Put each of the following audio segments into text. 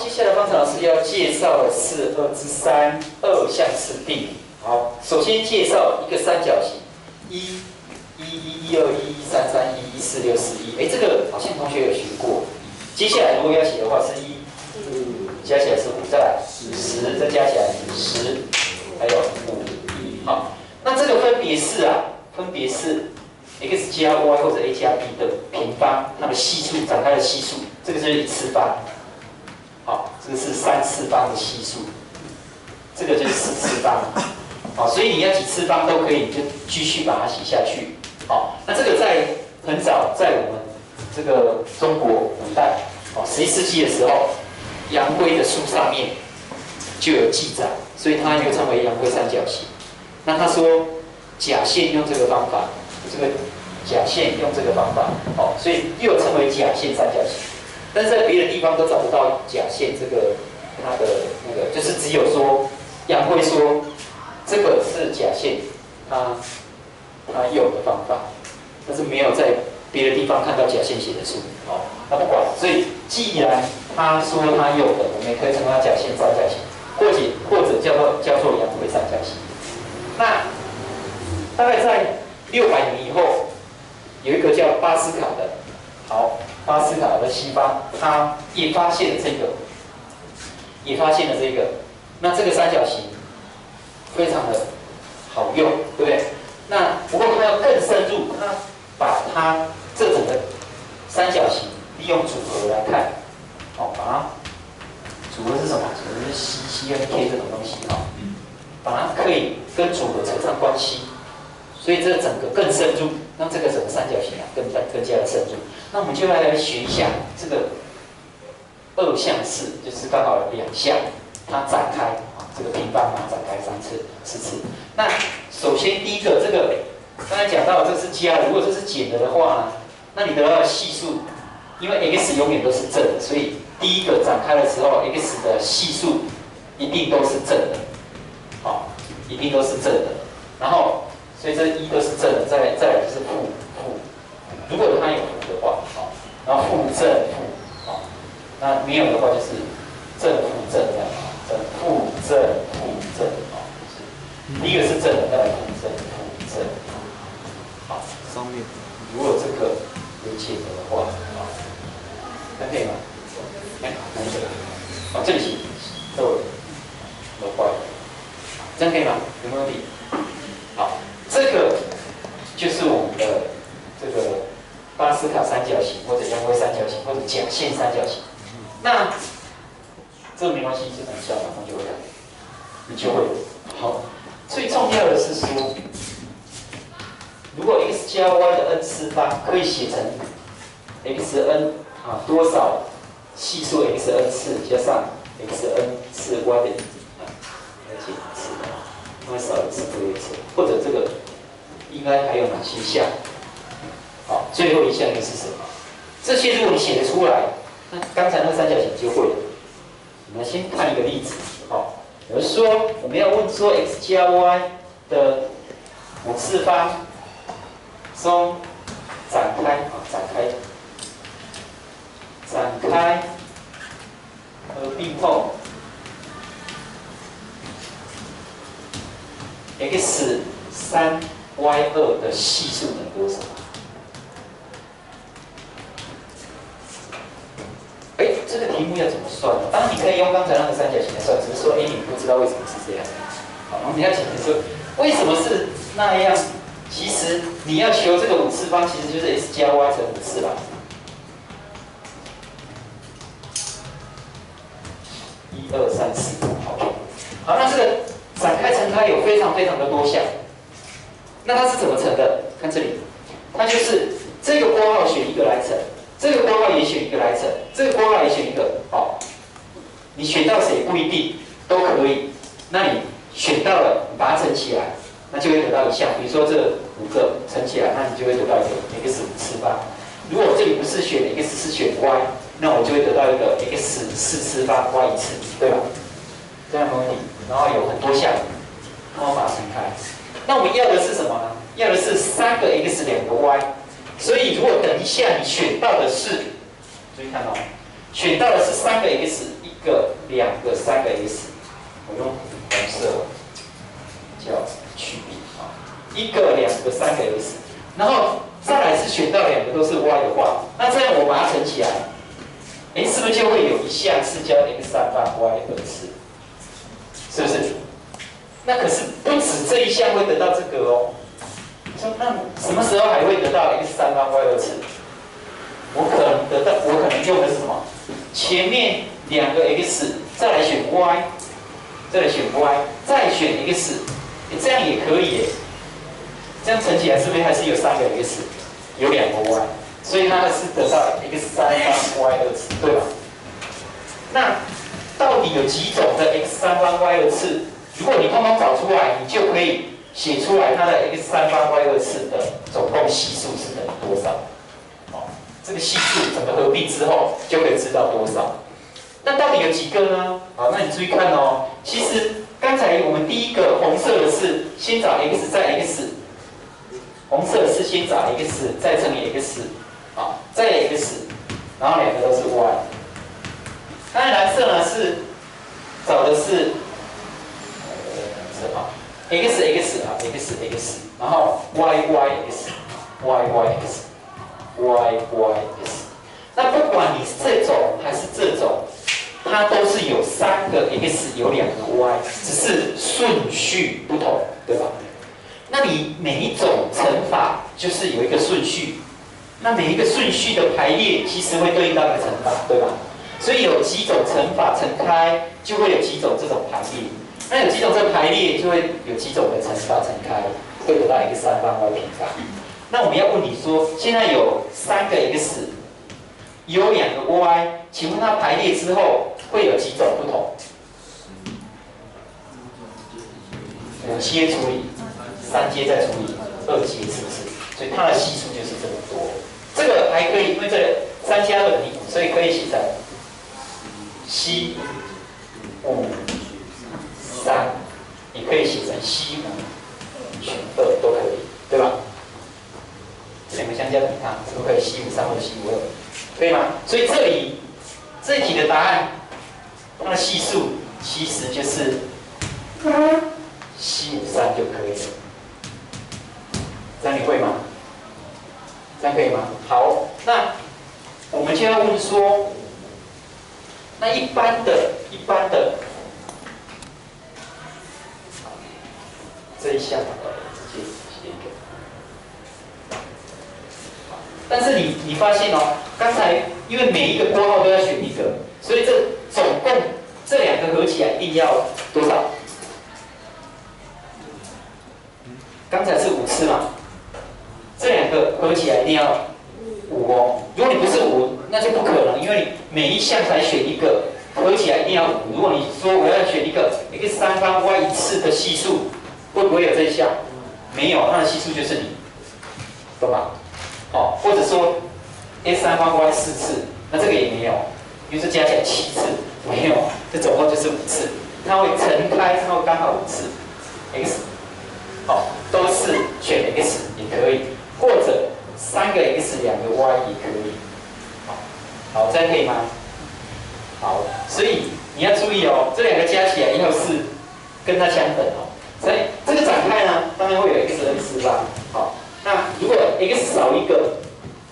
接下来方程老师要介绍的是2之3二项式定理。好，首先介绍一个三角形1112123314641，这个好像同学有学过。接下来如果要写的话是加起来是5，再来10，再加起来10，还有5。好，那这个分别是x 加 y 或者 a 加 b 的平方，它的系数展开的系数，这个就是1次方。好，这个是3次方的系数，这个就是4次方。好，所以你要几次方都可以，你就继续把它写下去。好，那这个在很早在我们这个中国古代，11世纪的时候，杨辉的书上面就有记载，所以它又称为杨辉三角形。那他说甲线用这个方法，这个甲线用这个方法，所以又称为甲线三角形。但是在别的地方都找不到甲线这个它的那个，就是只有说杨辉说这个是甲线，他用的方法，但是没有在别的地方看到甲线写的书。那不管，所以既然他说他用的，我们也可以称它甲线三角形，或者叫做杨辉三角形。那大概在600年以后，有一个叫巴斯卡的，巴斯卡的西方，他也发现了这个，那这个三角形非常的好用，对不对？那不过他要更深入，他把它这整个三角形利用组合来看，把它组合是什么？组合是 C 跟 K 这种东西，把它可以跟组合扯上关系，所以这整个更深入，让这个整个三角形更加的深入。那我们就来学一下这个二项式，就是刚好2项，它展开这个平方展开3次、4次。那首先第一个，这个刚才讲到这是加的，如果这是减的话，那你得到的系数，因为 x 永远都是正的，所以第一个展开的时候 x 的系数一定都是正的，一定都是正的。然后所以这1都是正的，再来就是负。如果它有负的话，然后负正负，那没有的话就是正负正这样，负正负正，第一个是正的，再来负正负正。好，上面如果这个有解的话，这样可以吗？难得，这里行，这我坏了，这样可以吗？有没有问题？好，这个就是我们的这个巴斯卡三角形，或者杨辉三角形，或者甲线三角形。那这个没关系，这等一下马上就会来，你就会好。最重要的是说，如果 x 加 y 的 n 次方可以写成 xn 多少系数 xn 次加上 xn 次 y 的减次，因为少一次多一次，或者这个应该还有哪些项？好，最后一项又是什么？这些如果你写得出来，那刚才那个三角形就会了。我们先看一个例子，比如说我们要问说 x 加 y 的5次方中展开合并后 x3y2的系数等于多少？这个题目要怎么算呢？当然你可以用刚才那个三角形来算，只是说你不知道为什么是这样。好，你要讲的说为什么是那样？其实你要求这个5次方，其实就是 x 加 y 乘5次吧。1、2、3、4，好，那这个展开乘开有非常的多项。那它是怎么乘的？看这里，它就是这个括号选一个来乘。这个括号也选一个来乘，这个括号也选一个，你选到谁不一定，都可以。那你选到了，你把它乘起来，那就会得到一项。比如说这5个乘起来，那你就会得到一个 x 5次方。如果这里不是选 x， 是选 y， 那我就会得到一个 x 4次方 y 1次，对吧？这样没问题。然后有很多项，然后把它乘开。那我们要的是什么呢？要的是3个 x 2个 y。所以，如果等一下你选到的是，注意看选到的是3个 x 个、2个、3个 x， 我用红色叫区别啊，1个、2个、3个 x， 然后再来是选到2个都是 y 的话，那这样我把它乘起来，哎，是不是就会有一项是叫 x3方 y2次？是不是？那可是不止这一项会得到这个哦。说那什么时候还会得到 x3方 y2次？我可能用的是什么？前面2个 x， 再来选 y， 再来选 y， 再选 x， 这样也可以耶。这样乘起来是不是还是有3个 x， 有2个 y， 所以它是得到 x3方 y2次，对吧？那到底有几种的 x3方 y2次？如果你通通找出来，你就可以写出来它的 x3方 y2次的总共系数是等于多少。这个系数整个合并之后，就可以知道多少。那到底有几个呢？好，那你注意看哦。其实刚才我们第一个红色的是先找 x 再 x， 红色的是先找 x 再乘以 x， 啊，再 x， 然后2个都是 y。那蓝色呢是找的是x x 啊 x x， 然后 y y x y y x。y y s， 那不管你是这种还是这种，它都是有3个 x， 有2个 y， 只是顺序不同，对吧？那你每一种乘法就是有一个顺序，那每一个顺序的排列其实会对应到一个乘法，对吧？所以有几种乘法乘开，就会有几种这种排列。那有几种这个排列，就会有几种的乘法乘开，会得到x3方 y 平方。那我们要问你说，现在有3个 x， 有2个 y， 请问它排列之后会有几种不同？5阶除以3阶再除以2阶，是不是？所以它的系数就是这么多。这个还可以，因为这3加2等于5，所以可以写成C5 3，也可以写成C5选2都可以，对吧？这2个相加等于它，是不是可以C5 3或者C5 2，可以吗？所以这一题的答案，它的系数其实就是C5 3就可以了。这样你会吗？这样可以吗？好，那我们就要问说，那一般的这一项，直接写一个。但是你发现哦，刚才因为每一个括号都要选一个，所以这总共这2个合起来一定要多少？刚才是5次嘛，这2个合起来一定要5哦。如果你不是5，那就不可能，因为你每一项才选一个，合起来一定要5。如果你说我要选一个 x3方 y 1次的系数，会不会有这一项？没有，它的系数就是0，懂吗？哦，或者说 x3方 y 4次，那这个也没有，因为这加起来7次，没有，这总共就是5次，它会乘开，它会刚好5次 x， 好，都是选 x 也可以，或者3个 x 2个 y 也可以，好，这样可以吗？好，所以你要注意哦，这2个加起来要是跟它相等哦，所以这个展开呢，当然会有 x(n)4方，好。那如果 x 少一个，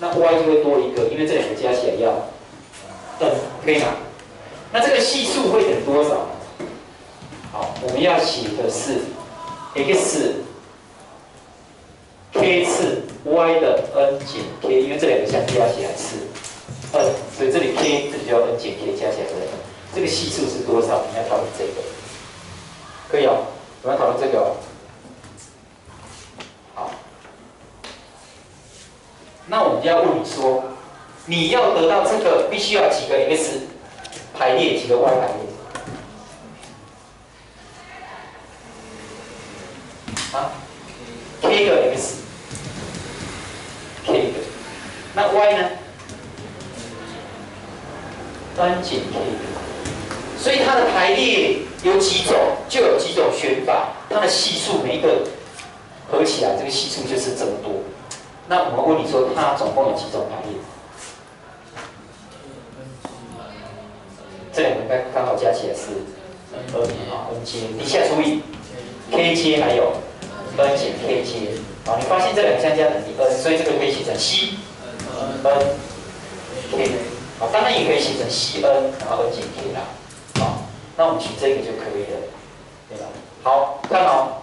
那 y 就会多一个，因为这2个加起来要等，可以吗？那这个系数会等多少？好，我们要写的是 x k 次 y 的 n 减 k， 因为这2个相加起来是 n， 所以这里 k 这里就要 n 减 k 加起来是 n， 这个系数是多少？我们要讨论这个，可以哦，我们要讨论这个哦。那我们就要问你说，你要得到这个，必须要几个 x 排列，几个 y 排列？啊 ，k 个 x，k 个，那 y 呢 ？n 减 k 个，所以它的排列有几种，就有几种选法，它的系数每一个合起来，这个系数就是这么多。那我们问你说，它总共有几种排列？这两个刚好加起来是 n 啊 n 阶。底下注意 k 阶还有 n 减 k 阶。好，你发现这两个相加等于 n， 所以这个可以写成 c n k。好，当然也可以写成 c n 然后 n 减 k 啦。好，那我们取这个就可以了，对吧？好，看哦。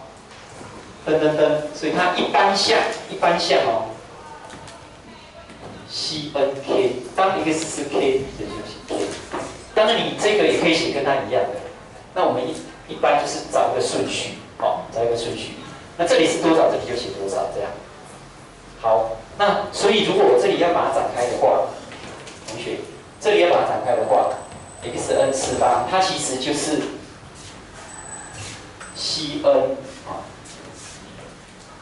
所以它一般项哦 ，C N K， 当 x 是 k， 这就是 k。当然你这个也可以写跟它一样的，那我们一般就是找一个顺序，好，找一个顺序。那这里是多少，这里就写多少，这样。好，那所以如果我这里要把它展开的话，同学，这里要把它展开的话 ，x n 次方，它其实就是 C N 啊。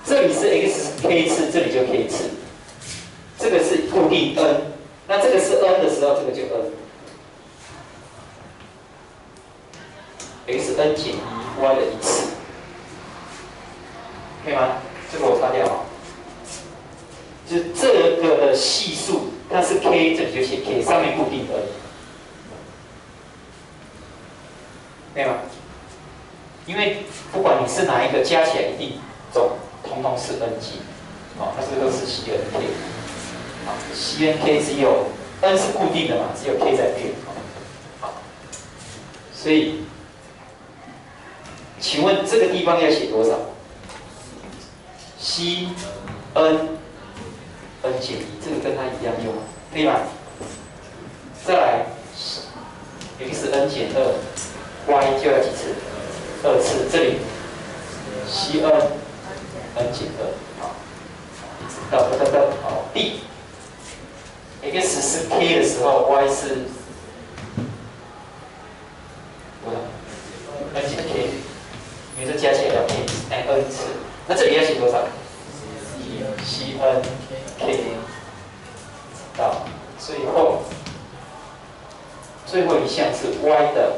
这里是 x k 次，这里就 k 次，这个是固定 n， 那这个是 n 的时候，这个就 n，x n 减1 y 的一次，可以吗？这个我擦掉啊，就这个的系数，它是 k， 这里就写 k， 上面固定 n， 可以吗？因为不管你是哪一个，加起来一定统统是 n 级，好，它这个都是 CNK， 好 ，CNK 只有 n 是固定的嘛，只有 k 在变，好，所以，请问这个地方要写多少 ？C n减1，这个跟它一样用，可以吗？再来 x n 减2 ，y 就要几次？2次，这里 C n减2，好，等，好 ，D x 是 k 的时候 ，y 是多少 ？n 减 k， 因为这加起来要 n 次，那这里要写多少 ？C n k 到最后一项是 y 的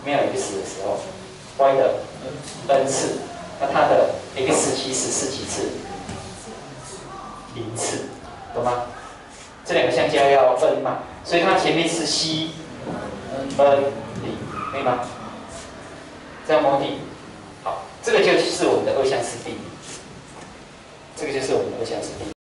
没有 x 的时候 ，y 的 n 次。那它的 x 其实是几次？0次，懂吗？这两个相加要 n 嘛，所以它前面是 c n 0，可以吗？这样摸定，好，这个就是我们的二项式定理，这个就是我们的二项式定理。